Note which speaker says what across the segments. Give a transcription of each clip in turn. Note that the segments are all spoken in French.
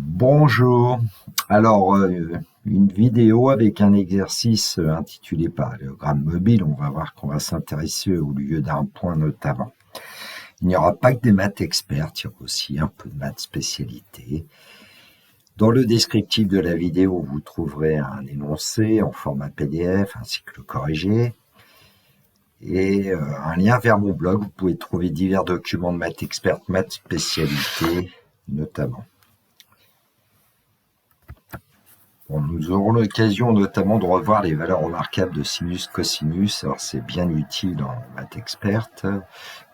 Speaker 1: Bonjour. Alors, une vidéo avec un exercice intitulé parallélogramme mobile. On va voir qu'on va s'intéresser au lieu d'un point notamment. Il n'y aura pas que des maths expertes, il y aura aussi un peu de maths spécialité. Dans le descriptif de la vidéo, vous trouverez un énoncé en format PDF ainsi que le corrigé. Et un lien vers mon blog. Vous pouvez trouver divers documents de maths expertes, maths spécialité notamment. Bon, nous aurons l'occasion notamment de revoir les valeurs remarquables de sinus, cosinus. Alors c'est bien utile en maths experte,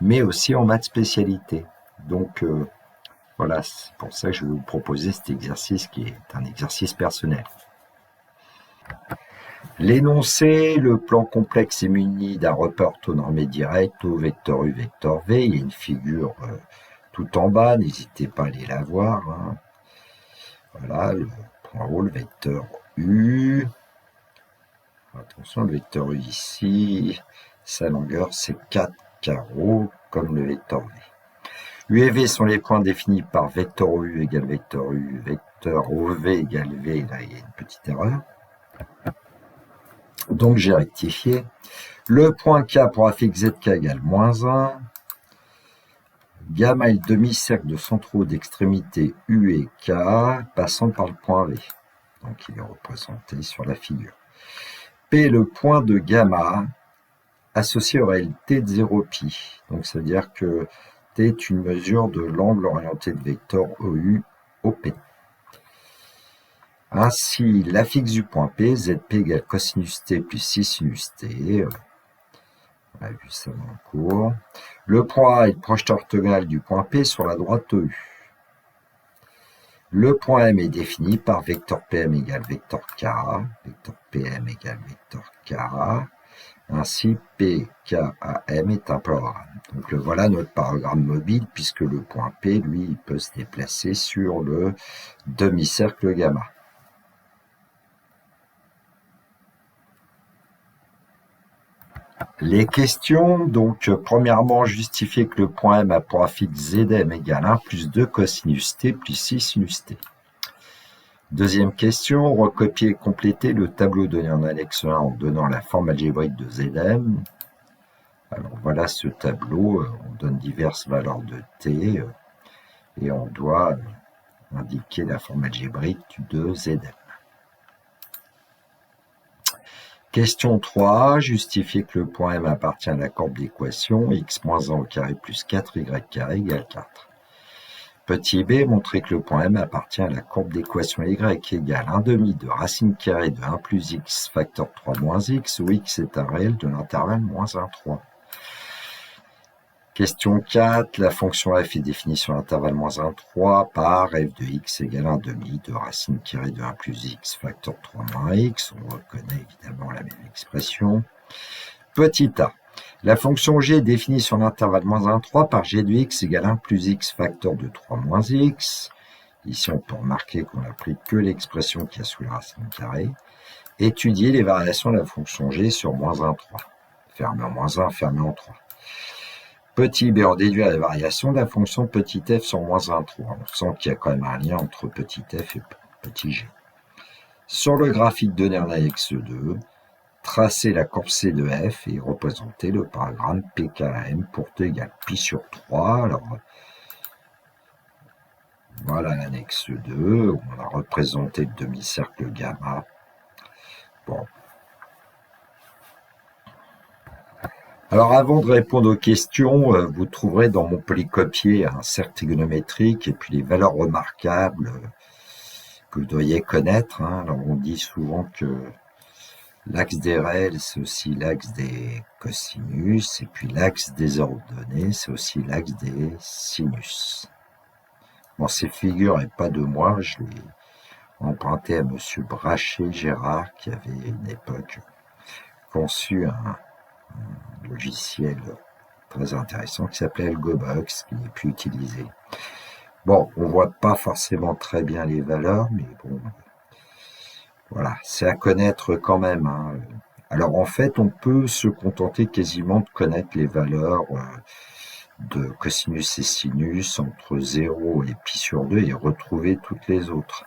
Speaker 1: mais aussi en maths spécialité. Donc voilà, c'est pour ça que je vais vous proposer cet exercice qui est un exercice personnel. L'énoncé, le plan complexe est muni d'un repère orthonormé direct au vecteur U, vecteur V. Il y a une figure tout en bas, n'hésitez pas à aller la voir. Hein. Voilà, le point haut, le vecteur U. Attention, le vecteur U ici, sa longueur c'est 4 carreaux, comme le vecteur V. U et V sont les points définis par vecteur U égale vecteur U, vecteur OV égale V, là il y a une petite erreur. Donc j'ai rectifié. Le point K pour un fixe ZK égale -1. Gamma est le demi-cercle de centraux d'extrémité U et K, passant par le point V. Donc il est représenté sur la figure. P est le point de gamma associé au réel t de 0π. Donc ça veut dire que t est une mesure de l'angle orienté de vecteur OU OP. Ainsi, l'affixe du point P, ZP égale cosinus t plus 6 sinus t. On a vu ça dans le cours. Le point A est le projeté orthogonal du point P sur la droite OU. Le point M est défini par vecteur PM égale vecteur K, vecteur PM égale vecteur K. Ainsi, PKAM est un parogramme. Donc voilà notre parogramme mobile, puisque le point P, lui, il peut se déplacer sur le demi-cercle gamma. Les questions, donc premièrement, justifier que le point M a pour un fixe ZM égale 1 plus 2 cosinus t plus 6 sinus t. Deuxième question, recopier et compléter le tableau donné en annexe 1 en donnant la forme algébrique de ZM. Alors voilà ce tableau, on donne diverses valeurs de t et on doit indiquer la forme algébrique de ZM. Question 3, justifier que le point M appartient à la courbe d'équation x moins 1 au carré plus 4y carré égale 4. Petit b, montrer que le point M appartient à la courbe d'équation y égale 1 demi de racine carrée de 1 plus x facteur 3 moins x, où x est un réel de l'intervalle moins 1, 3. Question 4, la fonction f est définie sur l'intervalle moins 1, 3 par f de x égale 1 demi de racine carrée de 1 plus x facteur 3 moins x. On reconnaît évidemment la même expression. Petit a, la fonction g est définie sur l'intervalle moins 1, 3 par g de x égale 1 plus x facteur de 3 moins x. Ici, on peut remarquer qu'on n'a pris que l'expression qui est sous la racine carrée. Étudier les variations de la fonction g sur moins 1, 3. Fermé en moins 1, fermé en 3. Petit b, on déduit la variation de la fonction petit f sur moins 1, 3. On sent qu'il y a quand même un lien entre petit f et petit g. Sur le graphique donné en annexe 2, tracer la courbe C de f et représenter le paragramme PKM pour t égale pi sur 3. Alors, voilà l'annexe 2, où on a représenté le demi-cercle gamma. Bon. Alors avant de répondre aux questions, vous trouverez dans mon polycopier un cercle trigonométrique et puis les valeurs remarquables que vous devriez connaître. Hein. Alors on dit souvent que l'axe des réels, c'est aussi l'axe des cosinus, et puis l'axe des ordonnées, c'est aussi l'axe des sinus. Bon, ces figures n'est pas de moi, je l'ai emprunté à M. Brachet-Gérard, qui avait à une époque conçu un logiciel très intéressant qui s'appelait AlgoBox, qui n'est plus utilisé. Bon, on voit pas forcément très bien les valeurs, mais bon, voilà, c'est à connaître quand même. Hein. Alors en fait, on peut se contenter quasiment de connaître les valeurs de cosinus et sinus entre 0 et pi sur 2 et retrouver toutes les autres.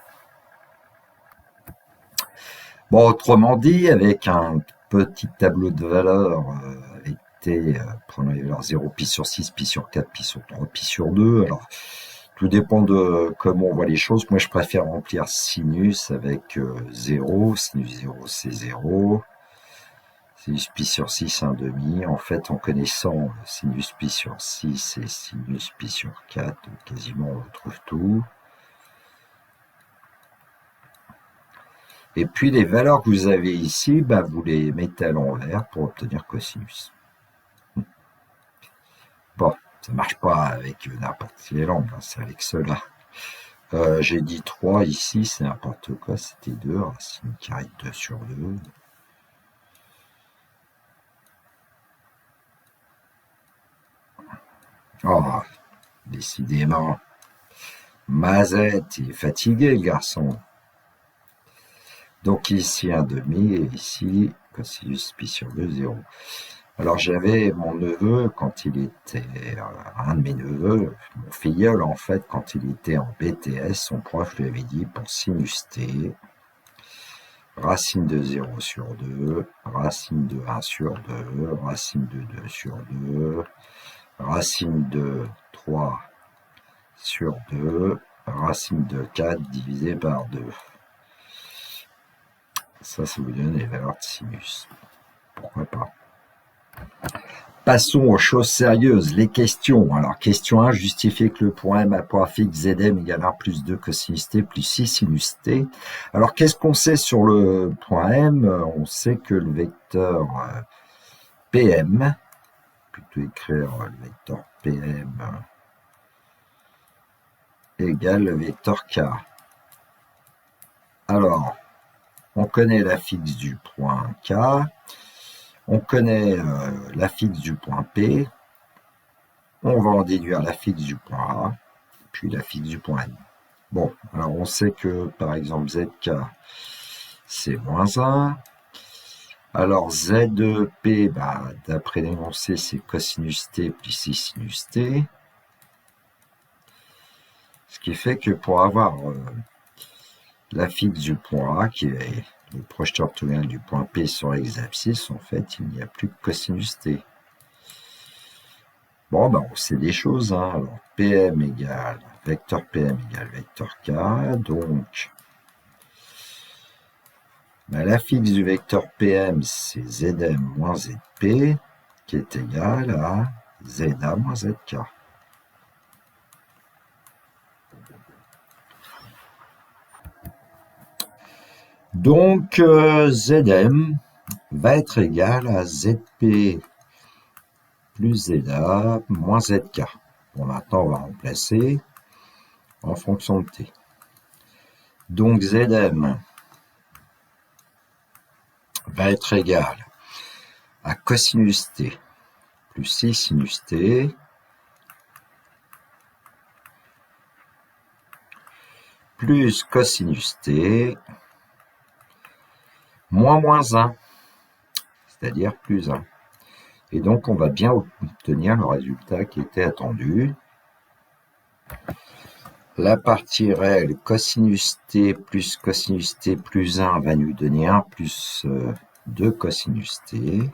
Speaker 1: Bon, autrement dit, avec un petit tableau de valeurs avec t prenant les valeurs 0, pi sur 6, pi sur 4, pi sur 3, pi sur 2, alors tout dépend de comment on voit les choses. Moi, je préfère remplir sinus avec 0, sinus 0 c'est 0, sinus pi sur 6, 1/2. En fait, en connaissant sinus pi sur 6 et sinus pi sur 4, quasiment on retrouve tout. Et puis les valeurs que vous avez ici, bah, vous les mettez à l'envers pour obtenir cosinus. Bon, ça marche pas avec n'importe quelle angle, hein, c'est avec cela. J'ai dit 3 ici, c'est n'importe quoi, c'était 2, racine carrée de 2 sur 2. Oh, décidément, Mazette, il est fatigué, le garçon. Donc ici 1/2 et ici cosinus pi sur 2, 0. Alors j'avais mon neveu, quand il était, un de mes neveux, mon filleul en fait, quand il était en BTS, son prof lui avait dit pour sinus t, racine de 0 sur 2, racine de 1 sur 2, racine de 2 sur 2, racine de 3 sur 2, racine de 4 divisé par 2. Ça vous donne les valeurs de sinus. Pourquoi pas? Passons aux choses sérieuses, les questions. Alors, question 1, justifier que le point M à point fixe Zm égale 1 plus 2 cosinus t plus 6 sinus t. Alors, qu'est-ce qu'on sait sur le point M? On sait que le vecteur Pm, plutôt écrire le vecteur Pm égale le vecteur K. Alors, on connaît la fixe du point K. On connaît la fixe du point P, on va en déduire la fixe du point A, puis la fixe du point N. Bon, alors on sait que par exemple ZK, c'est moins 1. Alors ZP, bah, d'après l'énoncé, c'est cosinus T plus 6 sinus T. Ce qui fait que pour avoir la fixe du point A, qui est le projeteur orthogonal du point P sur les abscisses, en fait, il n'y a plus que cosinus T. Bon, ben, on sait des choses, hein. Alors, PM égale, vecteur PM égale vecteur K, donc, ben, la fixe du vecteur PM, c'est Zm moins Zp, qui est égal à Za moins Zk. Donc, Zm va être égal à Zp plus Za moins Zk. Bon, maintenant, on va remplacer en fonction de t. Donc, Zm va être égal à cosinus t plus 6 sinus t plus cosinus t moins 1, c'est-à-dire plus 1. Et donc, on va bien obtenir le résultat qui était attendu. La partie réelle, cosinus t plus 1 va nous donner 1 plus 2 cosinus t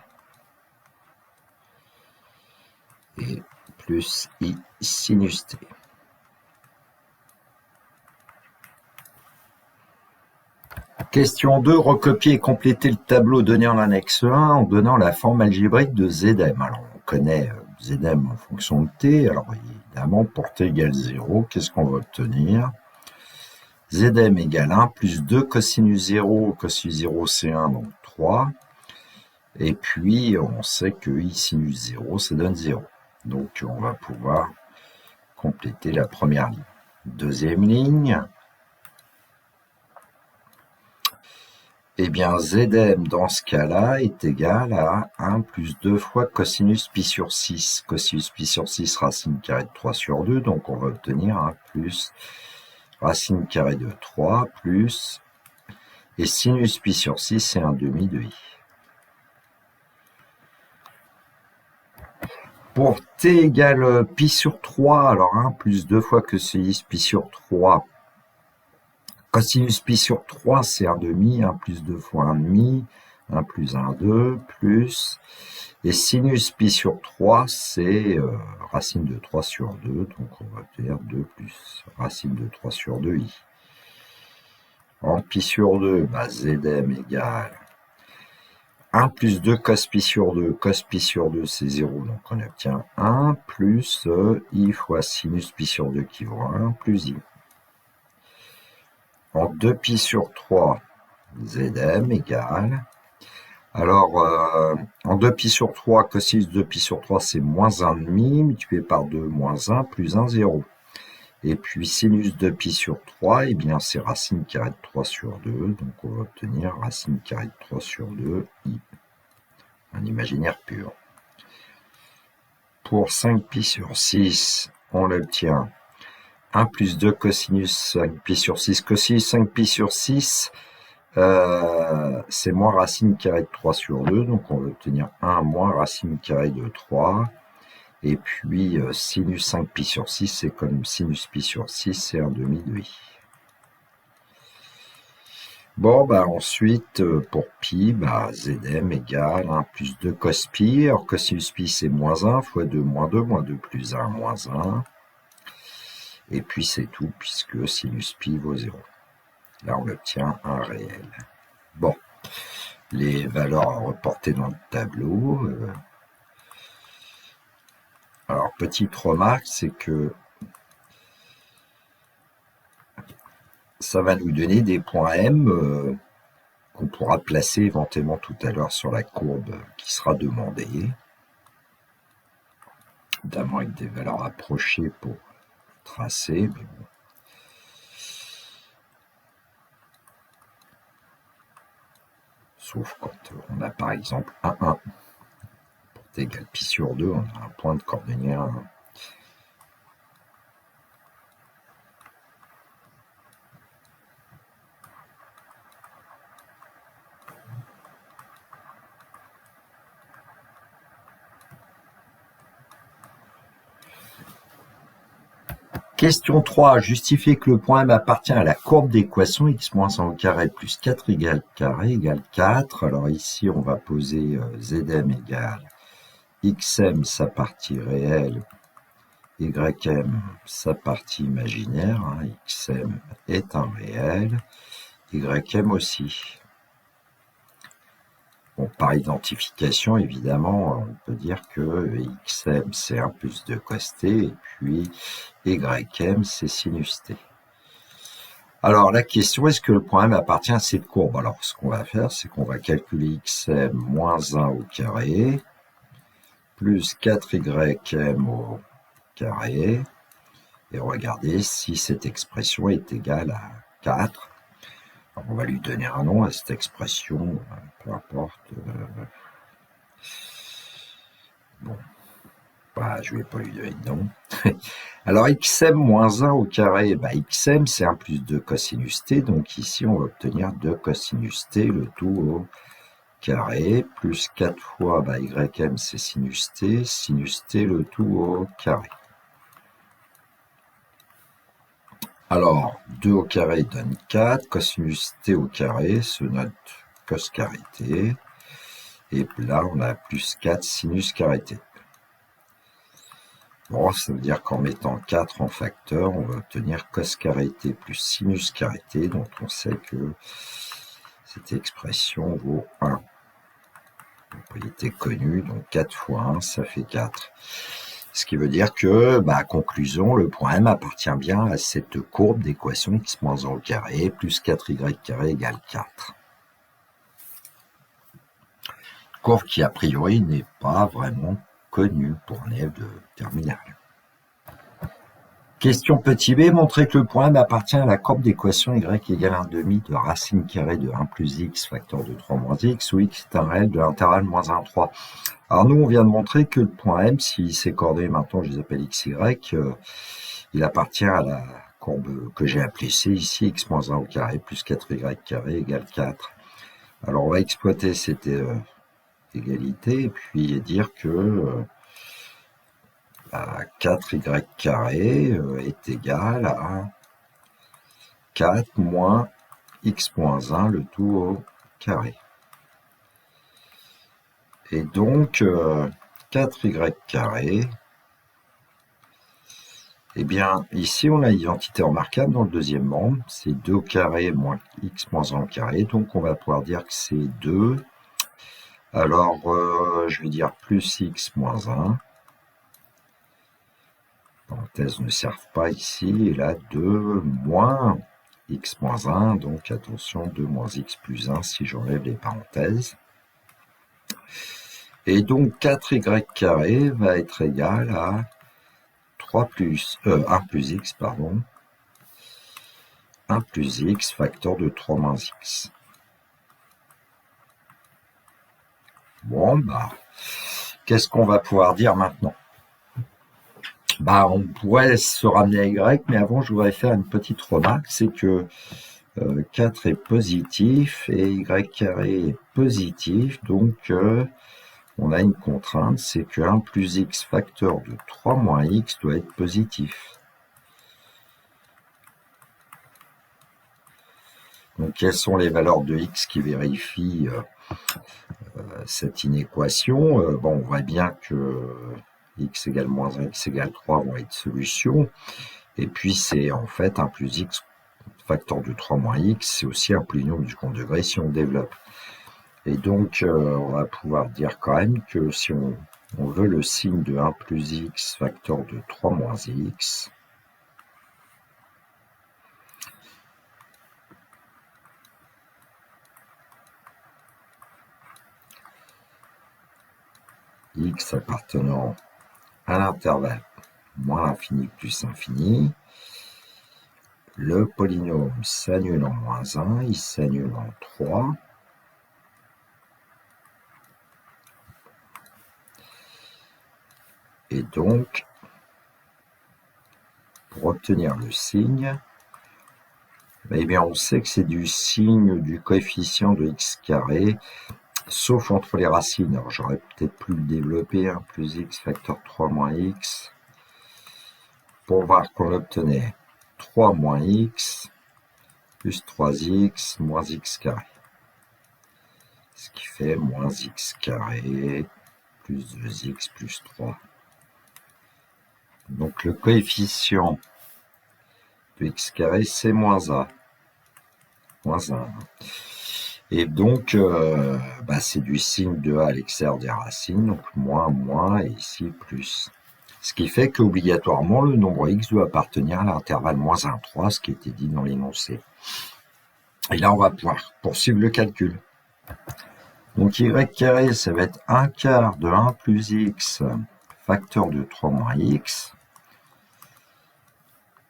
Speaker 1: et plus i sinus t. Question 2, recopier et compléter le tableau donné en annexe 1 en donnant la forme algébrique de Zm. Alors, on connaît Zm en fonction de t. Alors, évidemment, pour t égale 0, qu'est-ce qu'on va obtenir? Zm égale 1 plus 2 cosinus 0. Cosinus 0, c'est 1, donc 3. Et puis, on sait que i sinus 0, ça donne 0. Donc, on va pouvoir compléter la première ligne. Deuxième ligne. Eh bien, Zm, dans ce cas-là, est égal à 1 plus 2 fois cosinus pi sur 6. Cosinus pi sur 6, racine carrée de 3 sur 2, donc on va obtenir 1 plus racine carrée de 3 plus, et sinus pi sur 6, c'est 1/2 de i. Pour t égale pi sur 3, alors 1 plus 2 fois cosinus pi sur 3. Cosinus pi sur 3, c'est 1 demi, 1 plus 2 fois 1 demi, 1 plus 1, 2, plus... Et sinus pi sur 3, c'est racine de 3 sur 2, donc on va obtenir 2 plus racine de 3 sur 2i. En pi sur 2, bah, Zm égale 1 plus 2 cos pi sur 2. Cos pi sur 2, c'est 0, donc on obtient 1 plus i fois sinus pi sur 2 qui vaut 1 plus i. En 2 pi sur 3, Zm égale... Alors, en 2 pi sur 3, cosinus 2 pi sur 3, c'est moins 1,5, multiplié par 2, moins 1, plus 1, 0. Et puis, sinus 2 pi sur 3, eh bien, c'est racine carrée de 3 sur 2, donc on va obtenir racine carrée de 3 sur 2, i. Un imaginaire pur. Pour 5 pi sur 6, on l'obtient 1 plus 2 cosinus 5 pi sur 6. Cosinus 5 pi sur 6, c'est moins racine carrée de 3 sur 2, donc on va obtenir 1 moins racine carrée de 3. Et puis, sinus 5 pi sur 6, c'est comme sinus pi sur 6, c'est 1 demi de i. Bon, bah ensuite, pour pi, bah, Zm égale 1 plus 2 cos pi. Alors, cosinus pi, c'est moins 1 fois 2, moins 2 plus 1, moins 1. Et puis, c'est tout, puisque sinus pi vaut 0. Là, on obtient un réel. Bon, les valeurs à reporter dans le tableau. Alors, petite remarque, c'est que ça va nous donner des points M qu'on pourra placer éventuellement tout à l'heure sur la courbe qui sera demandée, notamment avec des valeurs approchées pour tracer, mais bon. Sauf quand on a par exemple 1, 1. Pour t égale pi sur 2, on a un point de coordonnées 1. Question 3. Justifier que le point M appartient à la courbe d'équation x moins 1 au carré plus 4y carré égale 4. Alors ici, on va poser Zm égale xm, sa partie réelle, ym, sa partie imaginaire. Xm est un réel, ym aussi. Bon, par identification, évidemment, on peut dire que xm, c'est 1 plus 2 cos t, et puis ym, c'est sinus t. Alors, la question, est-ce que le point M appartient à cette courbe? Alors, ce qu'on va faire, c'est qu'on va calculer xm moins 1 au carré, plus 4ym au carré, et regarder si cette expression est égale à 4. Alors, on va lui donner un nom à cette expression, peu importe. Bon, bah, je ne vais pas lui donner de nom. Alors, xm moins 1 au carré, bah, xm, c'est 1 plus 2 cosinus t, donc ici, on va obtenir 2 cosinus t, le tout au carré, plus 4 fois, bah, ym, c'est sinus t, le tout au carré. Alors, 2 au carré donne 4, cosinus t au carré se note cos carré t, et là, on a plus 4 sinus carré t. Bon, ça veut dire qu'en mettant 4 en facteur, on va obtenir cos carré t plus sinus carré t, dont on sait que cette expression vaut 1. Propriété connue, donc 4 fois 1, ça fait 4. Ce qui veut dire que, bah, conclusion, le point M appartient bien à cette courbe d'équation x moins 1 au carré plus 4y carré égale 4. Courbe qui, a priori, n'est pas vraiment connue pour un élève de terminale. Question petit b, montrer que le point M appartient à la courbe d'équation y égale 1 demi de racine carrée de 1 plus x facteur de 3 moins x, où x est un réel de l'intervalle moins 1, 3. Alors nous, on vient de montrer que le point M, si ces coordonnées maintenant je les appelle x, y, il appartient à la courbe que j'ai appelée c ici, x moins 1 au carré plus 4y carré égale 4. Alors on va exploiter cette égalité et puis dire que 4y carré est égal à 4 moins x moins 1, le tout au carré. Et donc, 4y carré, eh bien, ici, on a l'identité remarquable dans le deuxième membre, c'est 2 au carré moins x moins 1 au carré, donc on va pouvoir dire que c'est 2. Alors, je vais dire plus x moins 1. Parenthèses ne servent pas ici, et là, 2 moins x moins 1, donc attention, 2 moins x plus 1 si j'enlève les parenthèses. Et donc 4y carré va être égal à 1 plus x, pardon, 1 plus x facteur de 3 moins x. Bon, bah, qu'est-ce qu'on va pouvoir dire maintenant? Bah, on pourrait se ramener à y, mais avant, je voudrais faire une petite remarque, c'est que 4 est positif et y carré est positif, donc on a une contrainte, c'est que 1 plus x facteur de 3 moins x doit être positif. Donc, quelles sont les valeurs de x qui vérifient cette inéquation? Bon, on voit bien que x égale moins 1, x égale 3 vont être solutions. Et puis, c'est en fait 1 plus x facteur de 3 moins x, c'est aussi un polynôme du second degré si on développe. Et donc, on va pouvoir dire quand même que si on veut le signe de 1 plus x facteur de 3 moins x, x appartenant à l'intervalle moins l'infini plus infini, le polynôme s'annule en moins 1, il s'annule en 3. Et donc, pour obtenir le signe, eh bien, on sait que c'est du signe du coefficient de x carré, sauf entre les racines. Alors, j'aurais peut-être pu le développer, 1 plus x facteur 3 moins x, pour voir qu'on obtenait 3 moins x plus 3x moins x carré. Ce qui fait moins x carré plus 2x plus 3. Donc le coefficient de x carré, c'est moins a. Moins 1. Et donc, c'est du signe de a à l'extérieur des racines, donc moins, moins, et ici plus. Ce qui fait qu'obligatoirement, le nombre x doit appartenir à l'intervalle moins 1, 3, ce qui était dit dans l'énoncé. Et là, on va pouvoir poursuivre le calcul. Donc y carré, ça va être 1 quart de 1 plus x facteur de 3 moins x.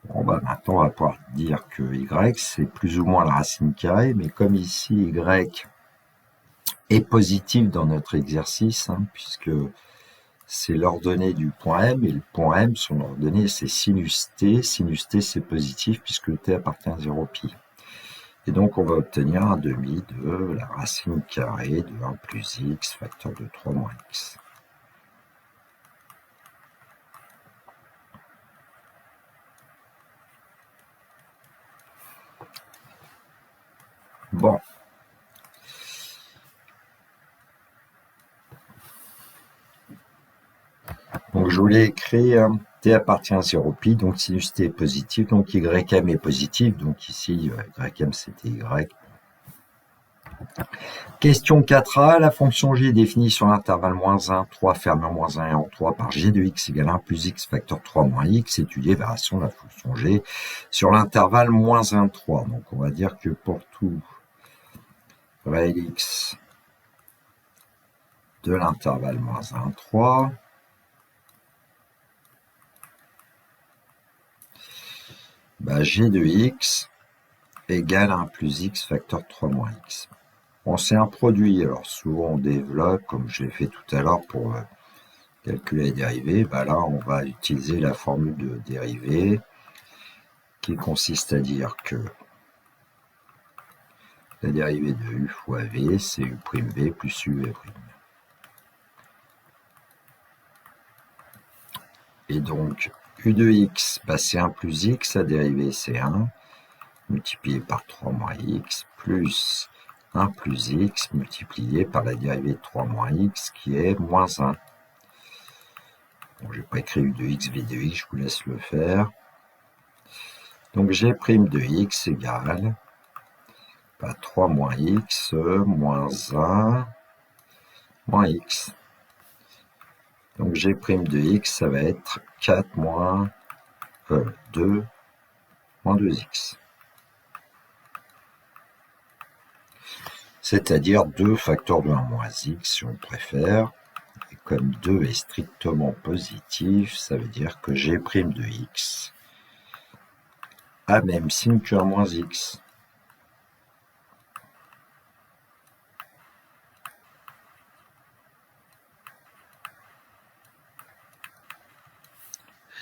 Speaker 1: Bon, bah maintenant, on va pouvoir dire que y, c'est plus ou moins la racine carrée, mais comme ici, y est positif dans notre exercice, puisque c'est l'ordonnée du point M, et le point M, son ordonnée, c'est sinus t. Sinus t, c'est positif, puisque t appartient à 0π. Et donc, on va obtenir un demi de la racine carrée de 1 plus x facteur de 3 moins x. Bon. Donc, je voulais écrire t appartient à 0π, donc sinus t est positif, donc ym est positif, donc ici, ym c'était y. Question 4a, la fonction g est définie sur l'intervalle moins 1, 3 fermé en moins 1 et en 3 par g de x égale 1 plus x facteur 3 moins x, étudier variation de la fonction g sur l'intervalle moins 1, 3. Donc on va dire que pour tout réel x de l'intervalle moins 1, 3, g de x égale 1 plus x facteur 3 moins x. Bon, c'est un produit, alors souvent on développe, comme je l'ai fait tout à l'heure pour calculer les dérivées, là on va utiliser la formule de dérivée qui consiste à dire que la dérivée de u fois v, c'est u'v plus uv'. Et donc, u de x, bah, c'est 1 plus x, la dérivée c'est 1, multiplié par 3 moins x, plus 1 plus x, multiplié par la dérivée de 3 moins x, qui est moins 1. Bon, je n'ai pas écrit u de x, v de x, je vous laisse le faire. Donc, g' de x égale 3 moins x, moins 1, moins x. Donc, g' de x, ça va être 4 moins 2, moins 2x. C'est-à-dire 2 facteurs de 1 moins x, si on préfère. Et comme 2 est strictement positif, ça veut dire que g' de x a même signe que 1 moins x.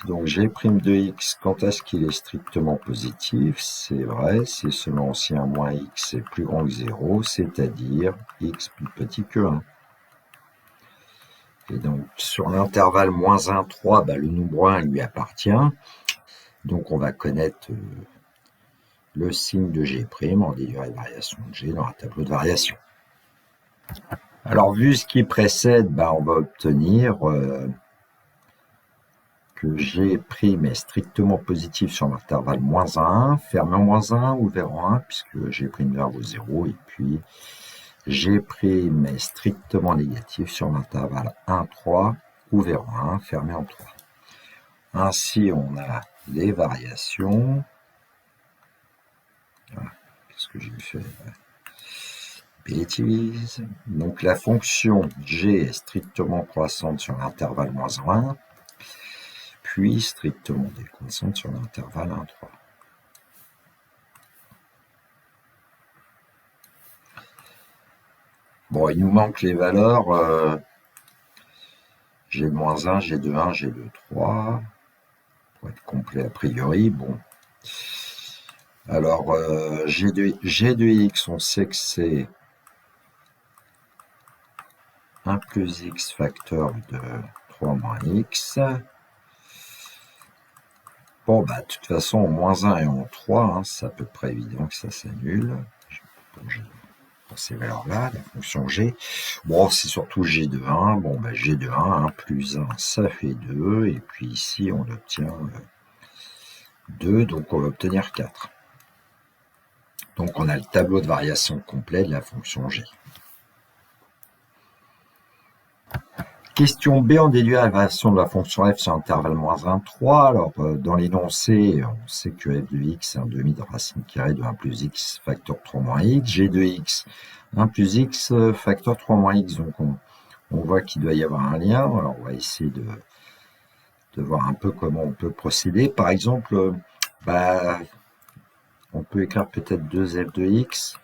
Speaker 1: Donc g' de x, quand est-ce qu'il est strictement positif? C'est vrai, c'est seulement si 1 moins x est plus grand que 0, c'est-à-dire x plus petit que 1. Et donc sur l'intervalle moins 1, 3, bah, le nombre 1 lui appartient. Donc on va connaître le signe de g' en déduire la variation de g dans un tableau de variation. Alors vu ce qui précède, bah, on va obtenir que g' est strictement positif sur l'intervalle moins 1, fermé en moins 1, ouvert en 1, puisque g' vaut 0, et puis g' est strictement négatif sur l'intervalle 1, 3, ouvert en 1, fermé en 3. Ainsi, on a les variations. Voilà. Qu'est-ce que j'ai fait? Bêtise. Donc la fonction g est strictement croissante sur l'intervalle moins 1, puis strictement décroissante sur l'intervalle 1, 3. Bon, il nous manque les valeurs g de moins 1, g de 1, g de 3, pour être complet a priori. Bon. Alors, g de x, on sait que c'est 1 plus x facteur de 3 moins x. Bon, bah, de toute façon, en moins 1 et en 3, hein, c'est à peu près évident que ça s'annule. Pour ces valeurs-là, la fonction g. Bon, c'est surtout g de 1. Bon, bah, g de 1, 1 plus 1, ça fait 2. Et puis ici, on obtient 2, donc on va obtenir 4. Donc, on a le tableau de variation complet de la fonction g. Question B, on déduit la variation de la fonction f sur intervalle moins 1, 3. Alors, dans l'énoncé, on sait que f de x est un demi de racine carrée de 1 plus x facteur 3 moins x. G de x, 1 plus x facteur 3 moins x. Donc, on voit qu'il doit y avoir un lien. Alors, on va essayer de voir un peu comment on peut procéder. Par exemple, bah, on peut écrire peut-être 2f de x,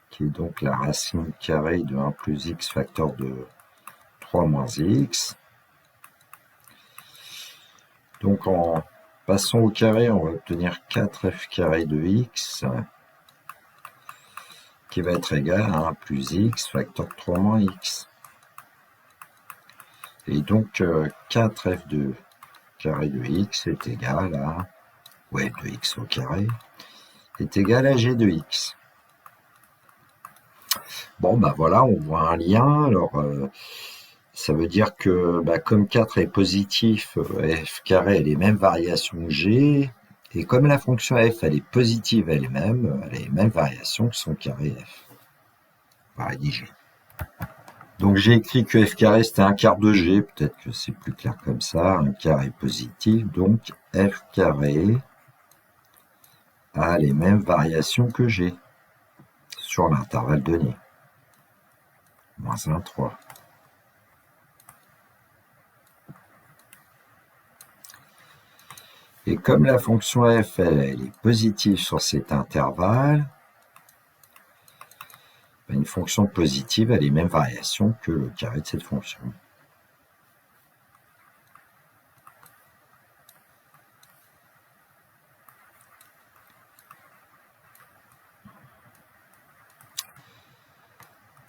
Speaker 1: qui est donc la racine carrée de 1 plus x facteur de 3 moins x. Donc en passant au carré, on va obtenir 4f carré de x qui va être égal à 1 plus x facteur de 3 moins x. Et donc 4f de carré de x est égal à, f de x au carré, est égal à g de x. Bon, bah voilà, on voit un lien. Alors, ça veut dire que bah, comme 4 est positif, f carré a les mêmes variations que g, et comme la fonction f elle est positive elle-même, elle a les mêmes variations que son carré f. On va rédiger. Donc j'ai écrit que f carré c'était un quart de g, peut-être que c'est plus clair comme ça, un carré positif, donc f carré a les mêmes variations que g sur l'intervalle donné. Moins 1, 3. Et comme la fonction f, elle est positive sur cet intervalle, une fonction positive a les mêmes variations que le carré de cette fonction.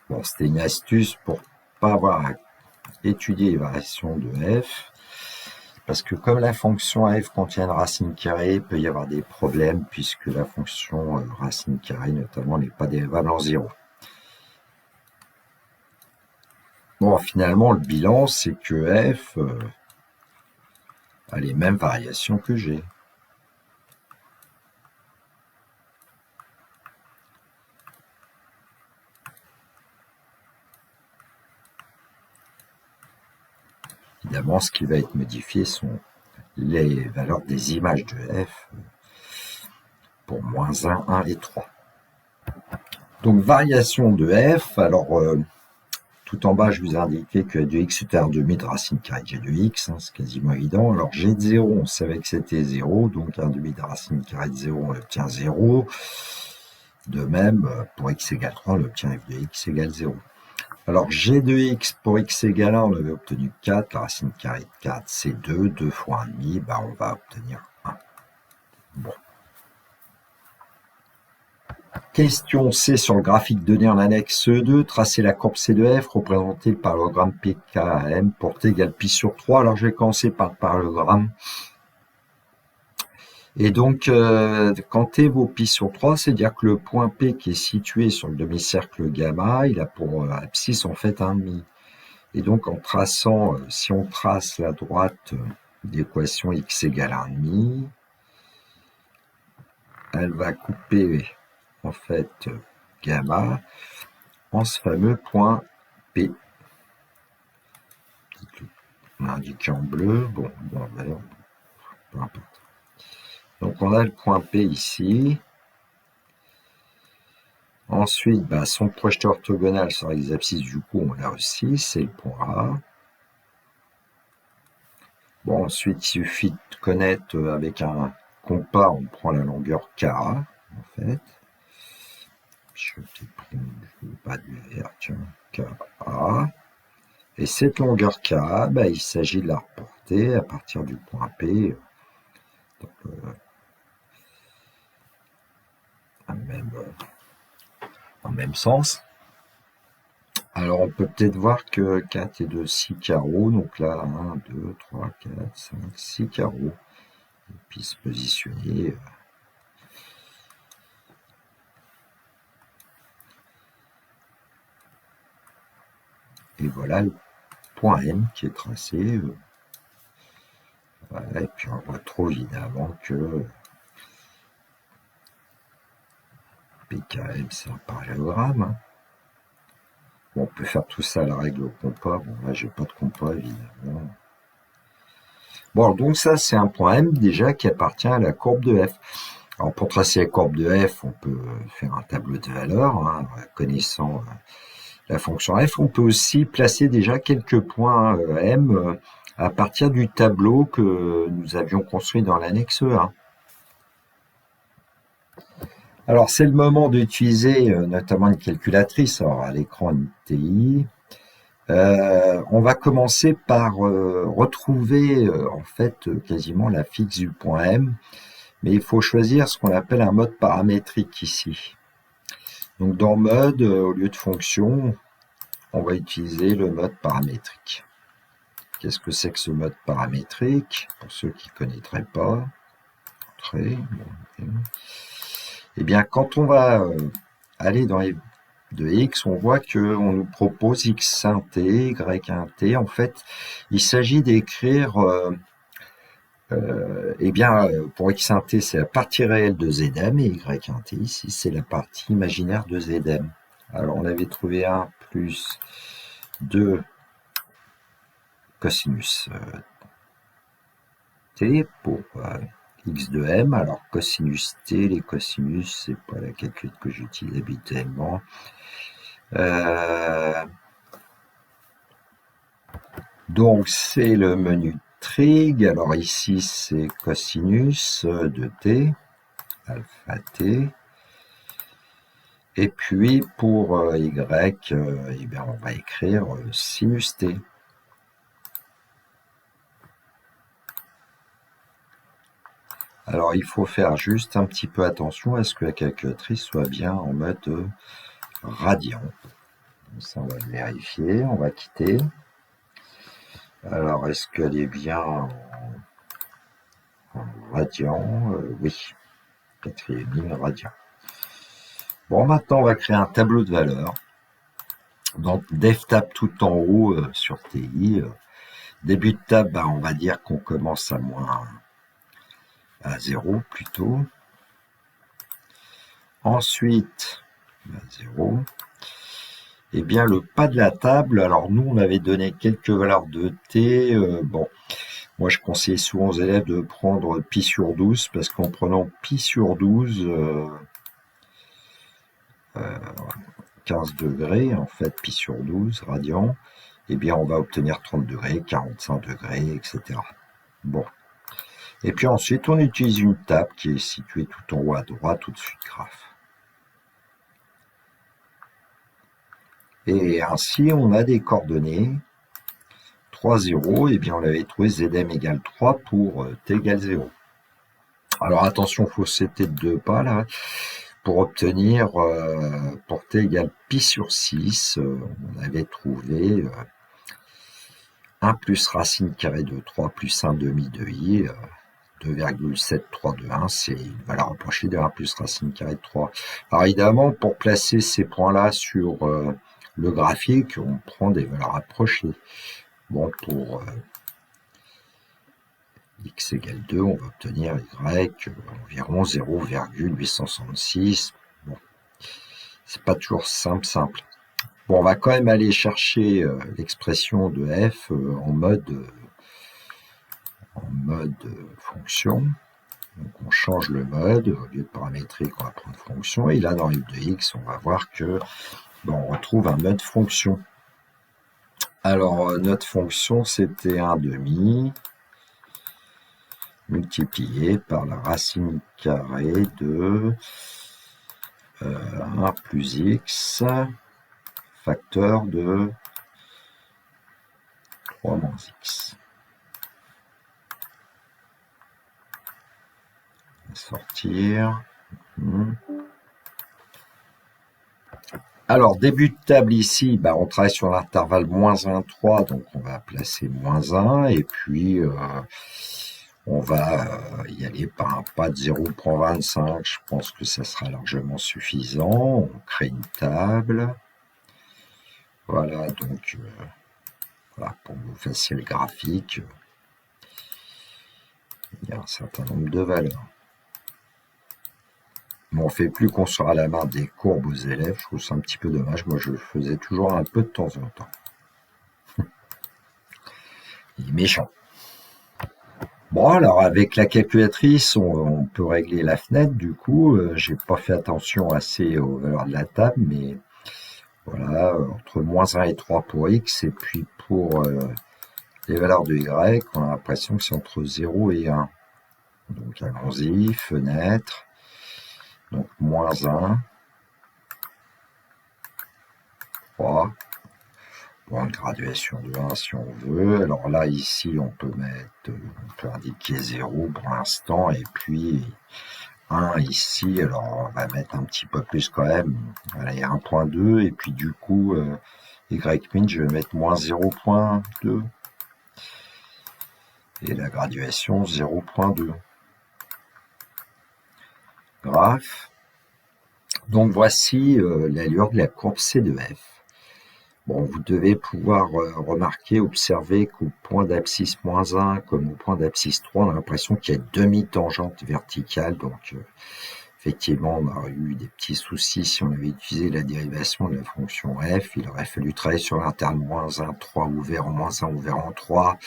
Speaker 1: Bon, c'était une astuce pour ne pas avoir à étudier les variations de f. parce que comme la fonction f contient une racine carrée, il peut y avoir des problèmes puisque la fonction racine carrée notamment n'est pas dérivable en 0. Bon, finalement, le bilan, c'est que f a les mêmes variations que g. Évidemment, ce qui va être modifié sont les valeurs des images de f pour moins 1, 1 et 3. Donc, variation de f, alors tout en bas, je vous ai indiqué que de x était un demi de racine carrée de g de x, hein, c'est quasiment évident. Alors g de 0, on savait que c'était 0, donc un demi de racine carrée de 0, on obtient 0. De même, pour x égale 3, on obtient f de x égale 0. Alors g de x pour x égale 1, on avait obtenu 4, la racine carrée de 4 c'est 2, 2 fois 1,5, bah on va obtenir 1. Bon. Question C sur le graphique donné en annexe 2, tracer la courbe C de f représentée par le parallélogramme PKM pour t égale pi sur 3. Alors je vais commencer par le parallélogramme. Et donc, quand t vaut pi sur 3, c'est-à-dire que le point P qui est situé sur le demi-cercle gamma, il a pour abscisse en fait 1,5. Et donc en traçant, si on trace la droite d'équation x égale 1,5, elle va couper en fait gamma en ce fameux point P. On a indiqué en bleu, bon, en vert, peu importe. Donc on a le point P ici. Ensuite, son projeté orthogonal sur les abscisses, du coup, on l'a aussi, c'est le point A. Bon, ensuite, il suffit de connaître avec un compas, on prend la longueur K, en fait. Je vais peut-être prendre, je ne veux pas du vert, tiens, KA. Et cette longueur KA, il s'agit de la reporter à partir du point P dans le même sens. Alors, on peut peut-être voir que 4 est de 6 carreaux, donc là, 1, 2, 3, 4, 5, 6 carreaux. Et puis se positionner. Et voilà le point M qui est tracé. Voilà, et puis on retrouve évidemment que PKM c'est un parallélogramme. Hein. Bon, on peut faire tout ça à la règle au compas. Bon, là, j'ai pas de compas, évidemment. Bon, donc ça, c'est un point M déjà qui appartient à la courbe de f. Alors, pour tracer la courbe de f, on peut faire un tableau de valeurs, hein, connaissant la fonction f. On peut aussi placer déjà quelques points M à partir du tableau que nous avions construit dans l'annexe 1. Alors, c'est le moment d'utiliser notamment une calculatrice. Alors, à l'écran, une TI. On va commencer par retrouver en fait quasiment la fixe du point M, mais il faut choisir ce qu'on appelle un mode paramétrique ici. Donc dans mode, au lieu de fonction, on va utiliser le mode paramétrique. Qu'est-ce que c'est que ce mode paramétrique? Pour ceux qui ne connaîtraient pas. Eh bien, quand on va aller dans les de x, on voit qu'on nous propose x 1 t, y 1 t. En fait, il s'agit d'écrire, pour x 1 t, c'est la partie réelle de zm, et y 1 t, ici, c'est la partie imaginaire de zm. Alors, on avait trouvé 1 plus 2 cosinus t pour x de m. Alors, cosinus t, les cosinus, c'est pas la calculette que j'utilise habituellement. Donc, c'est le menu trig. Alors, ici, c'est cosinus de t, alpha t. Et puis, pour y, on va écrire sinus t. Alors, il faut faire juste un petit peu attention à ce que la calculatrice soit bien en mode radian. Donc ça, on va le vérifier. On va quitter. Alors, est-ce qu'elle est bien en en radian, oui, quatrième ligne radian. Bon, maintenant on va créer un tableau de valeurs. Donc DevTab tout en haut sur TI. Début de table, on va dire qu'on commence à 0 plutôt. Ensuite, 0. Eh bien, le pas de la table, alors nous, on avait donné quelques valeurs de t. Bon, moi, je conseille souvent aux élèves de prendre pi sur 12, parce qu'en prenant pi sur 12, 15 degrés, en fait, pi sur 12, radians, eh bien, on va obtenir 30 degrés, 45 degrés, etc. Bon. Et puis ensuite, on utilise une table qui est située tout en haut à droite, au-dessus de graphe. Et ainsi, on a des coordonnées. 3, 0, et bien on avait trouvé Zm égale 3 pour t égale 0. Alors attention, il faut setter de 2 pas là. Pour obtenir, pour t égale pi sur 6, on avait trouvé 1 plus racine carrée de 3 plus 1 demi de i, 2,7321, c'est une valeur rapprochée de 1 plus racine carrée de 3. Alors évidemment, pour placer ces points-là sur le graphique, on prend des valeurs rapprochées. Bon, pour x égale 2, on va obtenir y environ 0,866. Bon, c'est pas toujours simple. Bon, on va quand même aller chercher l'expression de f en mode fonction. Donc on change le mode, au lieu de paramétrique, on va prendre fonction. Et là, dans f de x, on va voir que on retrouve un mode fonction. Alors, notre fonction, c'était 1 demi multiplié par la racine carrée de 1 plus x facteur de 3 moins x. Sortir. Alors, début de table ici, on travaille sur l'intervalle moins 1, 3, donc on va placer moins 1, et puis on va y aller par un pas de 0,25, je pense que ça sera largement suffisant. On crée une table. Voilà, donc voilà, pour vous fassiez le graphique, il y a un certain nombre de valeurs. Mais on ne fait plus construire à la main des courbes aux élèves, je trouve ça un petit peu dommage. Moi, je le faisais toujours un peu de temps en temps. Il est méchant. Bon, alors avec la calculatrice, on peut régler la fenêtre. Du coup, j'ai pas fait attention assez aux valeurs de la table, mais voilà, entre moins 1 et 3 pour x, et puis pour les valeurs de y, on a l'impression que c'est entre 0 et 1. Donc allons-y, fenêtre, donc moins 1, 3, point de graduation de 1 si on veut. Alors là, ici, on peut indiquer 0 pour l'instant, et puis 1 ici, alors on va mettre un petit peu plus quand même. Voilà, il y a 1.2, et puis du coup, y-min, je vais mettre moins 0.2. Et la graduation 0.2. Graphe. Donc voici l'allure de la courbe C de f. Bon, vous devez pouvoir remarquer, observer qu'au point d'abscisse moins 1 comme au point d'abscisse 3, on a l'impression qu'il y a demi-tangente verticale. Donc effectivement, on aurait eu des petits soucis si on avait utilisé la dérivation de la fonction f. Il aurait fallu travailler sur l'intervalle moins 1, 3 ouvert en moins 1, ouvert en 3.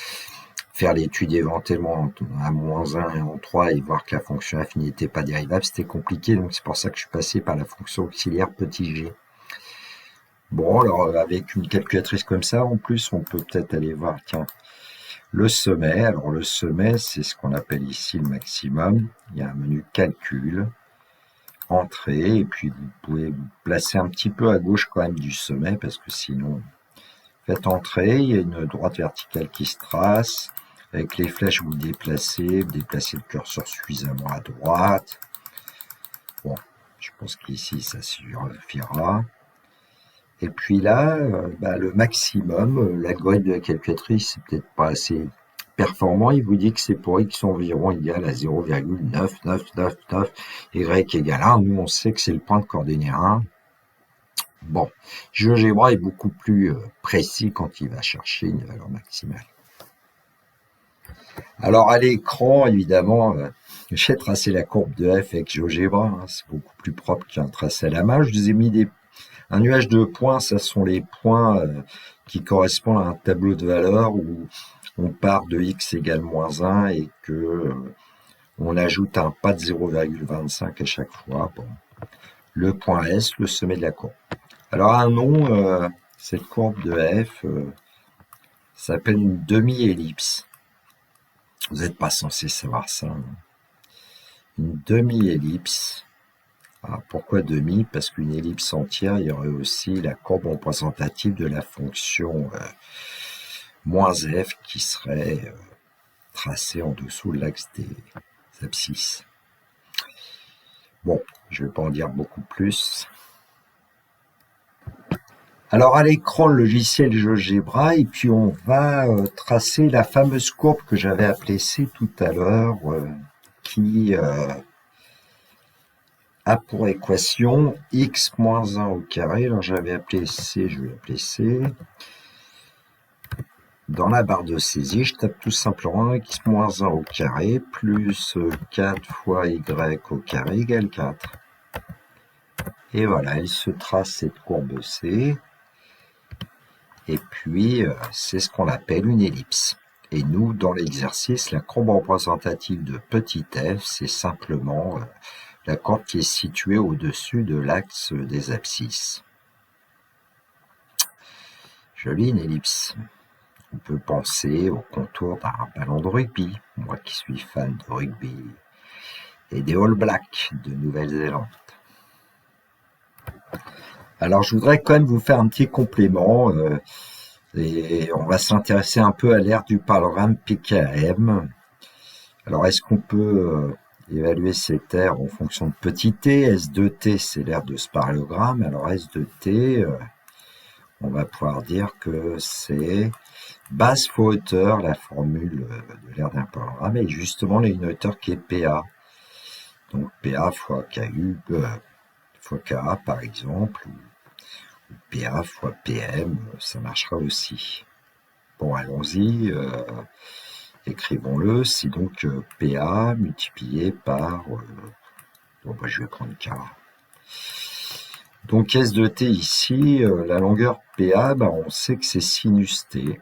Speaker 1: Faire l'étude éventuellement à moins 1 et en 3 et voir que la fonction f n'était pas dérivable, c'était compliqué, donc c'est pour ça que je suis passé par la fonction auxiliaire petit g. Bon, alors avec une calculatrice comme ça, en plus, on peut peut-être aller voir, tiens, le sommet. Alors le sommet, c'est ce qu'on appelle ici le maximum. Il y a un menu calcul, entrée, et puis vous pouvez vous placer un petit peu à gauche quand même du sommet, parce que sinon, faites entrer, il y a une droite verticale qui se trace. Avec les flèches, vous déplacez le curseur suffisamment à droite. Bon, je pense qu'ici, ça suffira. Et puis là, le maximum, l'algorithme de la calculatrice, c'est peut-être pas assez performant, il vous dit que c'est pour x environ égal à 0,9999, y égale 1. Nous, on sait que c'est le point de coordonnée 1. Bon, GeoGebra est beaucoup plus précis quand il va chercher une valeur maximale. Alors à l'écran, évidemment, j'ai tracé la courbe de f avec GeoGebra, hein, c'est beaucoup plus propre qu'un tracé à la main. Je vous ai mis un nuage de points, ce sont les points qui correspondent à un tableau de valeurs où on part de x égale moins 1 et que on ajoute un pas de 0,25 à chaque fois. Bon. Le point S, le sommet de la courbe. Alors un nom, cette courbe de f s'appelle une demi-ellipse. Vous n'êtes pas censé savoir ça. Hein. Une demi-ellipse. Alors, pourquoi demi? Parce qu'une ellipse entière, il y aurait aussi la courbe représentative de la fonction moins f qui serait tracée en dessous de l'axe des abscisses. Bon, je ne vais pas en dire beaucoup plus. Alors à l'écran, le logiciel GeoGebra, et puis on va tracer la fameuse courbe que j'avais appelée C tout à l'heure, qui a pour équation x moins 1 au carré. Alors j'avais appelé C, je vais l'appeler C. Dans la barre de saisie, je tape tout simplement x moins 1 au carré plus 4 fois y au carré égale 4. Et voilà, elle se trace cette courbe C. Et puis, c'est ce qu'on appelle une ellipse. Et nous, dans l'exercice, la courbe représentative de petit f, c'est simplement la courbe qui est située au-dessus de l'axe des abscisses. Jolie une ellipse. On peut penser au contour d'un ballon de rugby, moi qui suis fan de rugby, et des All Blacks de Nouvelle-Zélande. Alors, je voudrais quand même vous faire un petit complément. Et on va s'intéresser un peu à l'ère du parallélogramme PKM. Alors, est-ce qu'on peut évaluer cette aire en fonction de petit t? S de t, c'est l'aire de ce parallélogramme. Alors, S de t, on va pouvoir dire que c'est base fois hauteur, la formule de l'aire d'un parallélogramme, et justement, il y a une hauteur qui est PA. Donc, PA fois KU, fois KA, par exemple, ou PA fois PM, ça marchera aussi. Bon, allons-y, écrivons-le, c'est donc PA multiplié par, bon, bah, je vais prendre K. Donc S de T ici, la longueur PA, bah, on sait que c'est sinus T.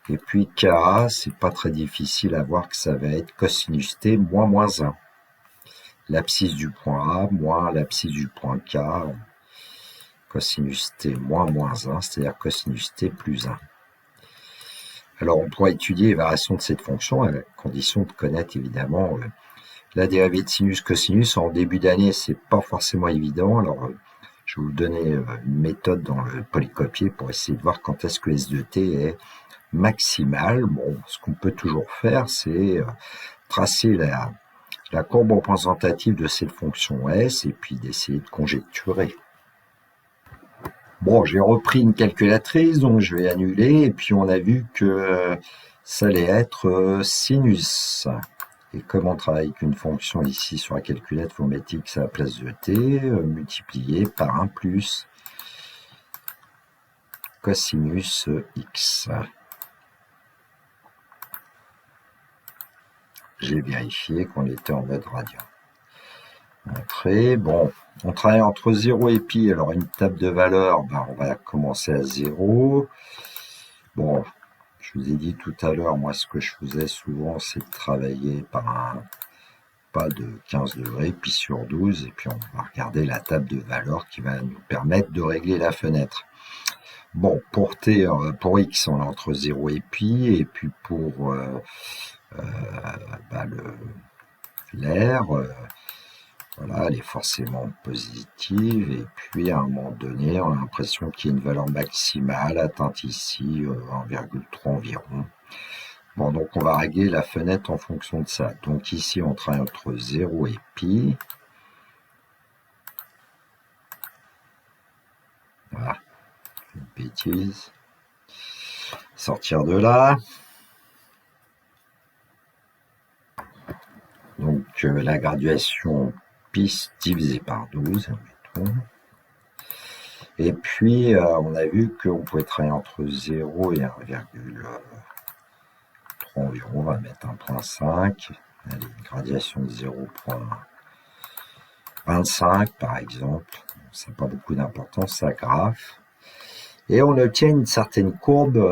Speaker 1: Et puis KA, c'est pas très difficile à voir que ça va être cosinus T moins moins 1. L'abscisse du point A moins l'abscisse du point K, cosinus T moins moins 1, c'est-à-dire cosinus T plus 1. Alors, on pourra étudier les variations de cette fonction à la condition de connaître évidemment la dérivée de sinus-cosinus. En début d'année, c'est pas forcément évident. Alors, je vais vous donner une méthode dans le polycopier pour essayer de voir quand est-ce que S de t est maximal. Bon, ce qu'on peut toujours faire, c'est tracer la courbe représentative de cette fonction S et puis d'essayer de conjecturer. Bon, j'ai repris une calculatrice, donc je vais annuler, et puis on a vu que ça allait être sinus. Et comme on travaille avec une fonction ici sur la calculette, vous mettez x à la place de t, multiplié par 1 plus cosinus x. J'ai vérifié qu'on était en mode radian. Entrée, bon, on travaille entre 0 et pi, alors une table de valeur, ben on va commencer à 0. Bon, je vous ai dit tout à l'heure, moi ce que je faisais souvent, c'est de travailler par un pas de 15 degrés, pi sur 12, et puis on va regarder la table de valeur qui va nous permettre de régler la fenêtre. Bon, pour t, pour x, on est entre 0 et pi, et puis pour l'air, voilà, elle est forcément positive, et puis à un moment donné, on a l'impression qu'il y a une valeur maximale atteinte ici, 1,3 environ. Bon, donc on va régler la fenêtre en fonction de ça. Donc ici, on travaille entre 0 et pi. Voilà, une bêtise. Sortir de là. la graduation pi divisé par 12, admettons. Et puis, on a vu qu'on pouvait travailler entre 0 et 1,3 environ. On va mettre 1,5. Allez, une graduation de 0,25 par exemple. Ça n'a pas beaucoup d'importance, ça graphe. Et on obtient une certaine courbe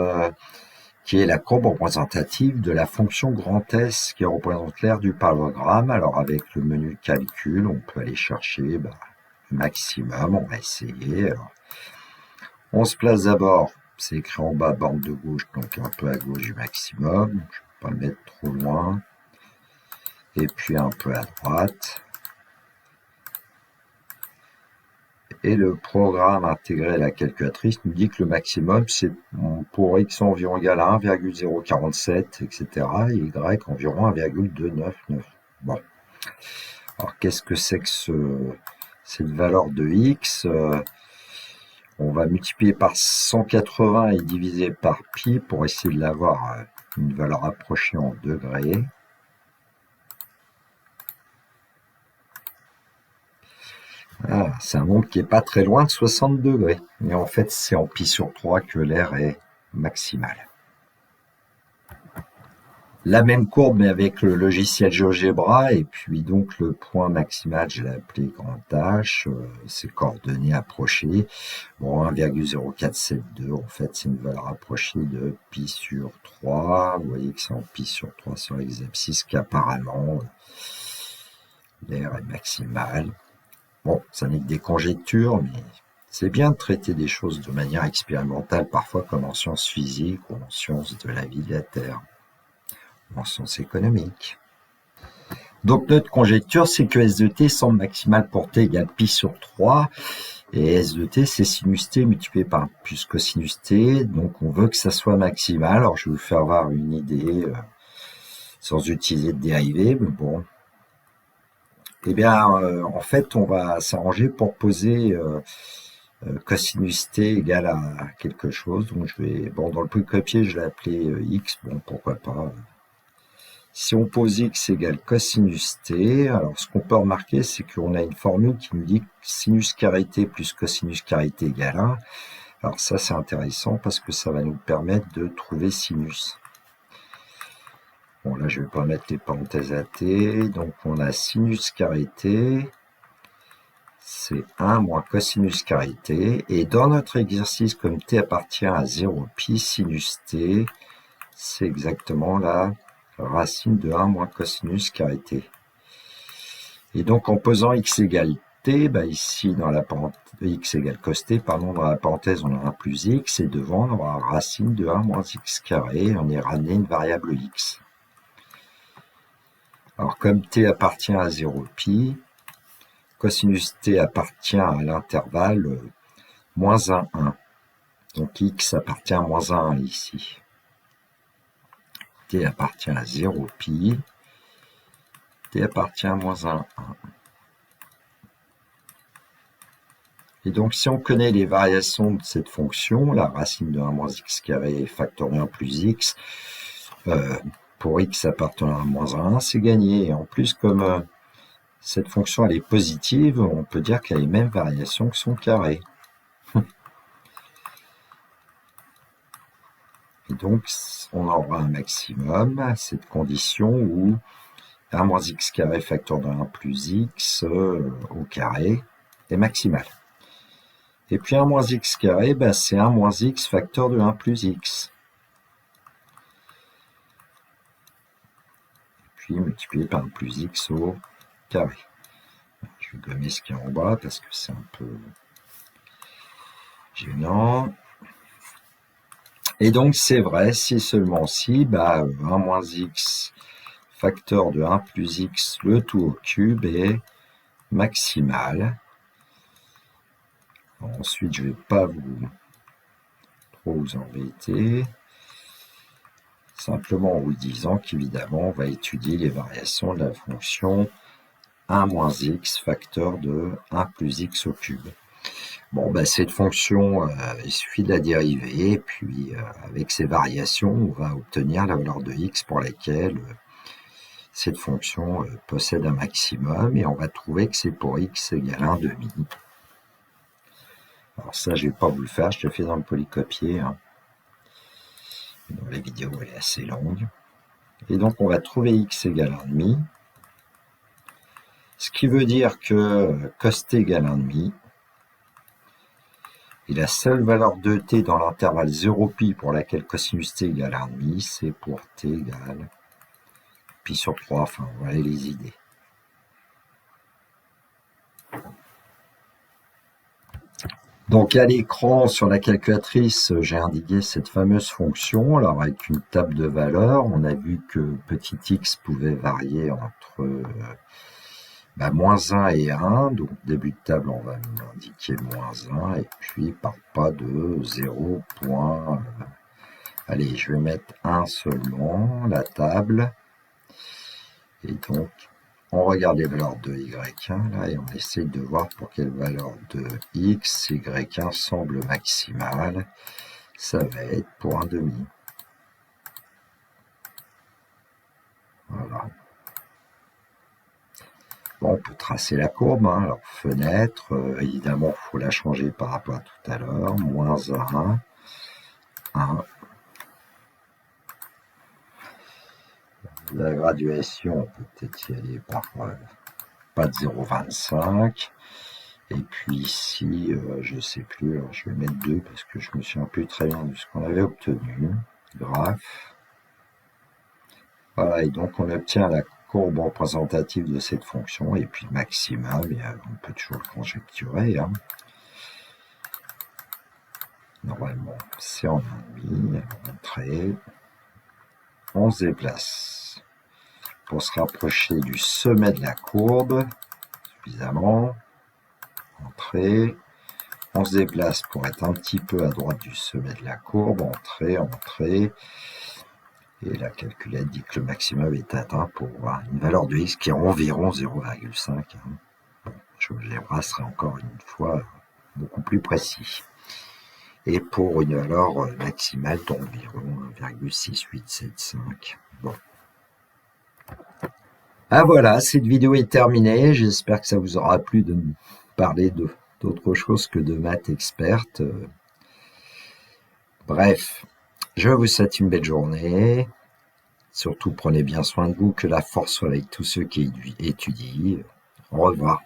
Speaker 1: qui est la courbe représentative de la fonction grand S qui représente l'aire du parallélogramme. Alors avec le menu calcul, on peut aller chercher le maximum. On va essayer. Alors, on se place d'abord, c'est écrit en bas, bande de gauche, donc un peu à gauche du maximum. Je ne vais pas le mettre trop loin. Et puis un peu à droite. Et le programme intégré à la calculatrice nous dit que le maximum, c'est pour x environ égal à 1,047, etc. et y environ 1,299. Bon. Alors, qu'est-ce que c'est que cette valeur de x on va multiplier par 180 et diviser par pi pour essayer de l'avoir une valeur approchée en degrés. Ah, c'est un nombre qui n'est pas très loin de 60 degrés. Et en fait, c'est en pi sur 3 que l'air est maximal. La même courbe, mais avec le logiciel GeoGebra, et puis donc le point maximal, je l'ai appelé grand H, ses coordonnées approchées. Bon, 1,0472, en fait, c'est une valeur approchée de pi sur 3. Vous voyez que c'est en pi sur 3 sur les abscisses qu'apparemment, l'air est maximal. Bon, ça n'est que des conjectures, mais c'est bien de traiter des choses de manière expérimentale, parfois comme en sciences physiques ou en sciences de la vie de la Terre, ou en sciences économiques. Donc notre conjecture, c'est que S de t semble maximal pour t égale pi sur 3, et S de t, c'est sinus t multiplié par plus cosinus t, donc on veut que ça soit maximal. Alors je vais vous faire voir une idée sans utiliser de dérivée, mais bon. Eh bien, en fait, on va s'arranger pour poser cosinus t égale à quelque chose. Donc, dans le polycopier, je l'ai appelé x. Bon, pourquoi pas. Si on pose x égale cosinus t, alors ce qu'on peut remarquer, c'est qu'on a une formule qui nous dit que sinus carré t plus cosinus carré t égale 1. Alors ça, c'est intéressant parce que ça va nous permettre de trouver sinus. Bon, là, je ne vais pas mettre les parenthèses à t. Donc, on a sinus carré t, c'est 1 moins cosinus carré t. Et dans notre exercice, comme t appartient à 0 pi, sinus t, c'est exactement la racine de 1 moins cosinus carré t. Et donc, en posant x égale t, ici, dans la parenthèse, x égale cos t, pardon, dans la parenthèse, on a 1 plus x, et devant, on aura racine de 1 moins x carré, on est ramené une variable x. Alors, comme t appartient à 0 pi, cosinus t appartient à l'intervalle moins 1, 1. Donc, x appartient à moins 1, 1 ici. T appartient à 0 pi, t appartient à moins 1, 1. Et donc, si on connaît les variations de cette fonction, la racine de 1 moins x carré facteur de 1 plus x, pour x appartenant à moins 1, c'est gagné. Et en plus, comme cette fonction elle est positive, on peut dire qu'elle a les mêmes variations que son carré. Et donc, on aura un maximum à cette condition où 1 moins x carré facteur de 1 plus x au carré est maximal. Et puis 1 moins x carré, c'est 1 moins x facteur de 1 plus x. Puis multiplié par 1 plus x au carré. Je vais gommer ce qui est en bas parce que c'est un peu gênant. Et donc c'est vrai, si seulement si, 1 moins x facteur de 1 plus x, le tout au cube est maximal. Ensuite, je ne vais pas trop vous embêter. Simplement en vous disant qu'évidemment, on va étudier les variations de la fonction 1 moins x facteur de 1 plus x au cube. Bon, cette fonction, il suffit de la dériver, et puis avec ces variations, on va obtenir la valeur de x pour laquelle cette fonction possède un maximum et on va trouver que c'est pour x égale 1/2. Alors ça, je ne vais pas vous le faire, je le fais dans le polycopier. Hein. La vidéo elle est assez longue. Et donc on va trouver x égale 1/2. Ce qui veut dire que cos t égale 1/2. Et la seule valeur de t dans l'intervalle 0π pour laquelle cosinus t égale 1/2, c'est pour t égale pi sur 3. Enfin, voilà les idées. Donc à l'écran, sur la calculatrice, j'ai indiqué cette fameuse fonction. Alors avec une table de valeurs, on a vu que petit x pouvait varier entre -1 et 1. Donc début de table, on va indiquer -1 et puis par pas de 0. Allez, je vais mettre 1 seulement, la table. Et donc, on regarde les valeurs de y1 là et on essaye de voir pour quelle valeur de x y1 semble maximale. Ça va être pour 1/2. Voilà. Bon, on peut tracer la courbe. Hein. Alors, fenêtre, évidemment, il faut la changer par rapport à tout à l'heure. -1, 1. La graduation, on peut peut-être y aller par pas de 0,25. Et puis ici, je ne sais plus, alors je vais mettre 2 parce que je me souviens plus très bien de ce qu'on avait obtenu. Graphe. Voilà, et donc on obtient la courbe représentative de cette fonction, et puis maximum, on peut toujours le conjecturer. Hein. Normalement, c'est en 1/2, entrée. On se déplace pour se rapprocher du sommet de la courbe, suffisamment. Entrée. On se déplace pour être un petit peu à droite du sommet de la courbe. Entrée, entrée. Et la calculette dit que le maximum est atteint pour une valeur de x qui est environ 0,5. Hein. Bon, je sera encore une fois beaucoup plus précis. Et pour une valeur maximale d'environ 1,6875. Bon. Ah voilà, cette vidéo est terminée. J'espère que ça vous aura plu de me parler d'autre chose que de maths experte. Bref, je vous souhaite une belle journée. Surtout, prenez bien soin de vous, que la force soit avec tous ceux qui étudient. Au revoir.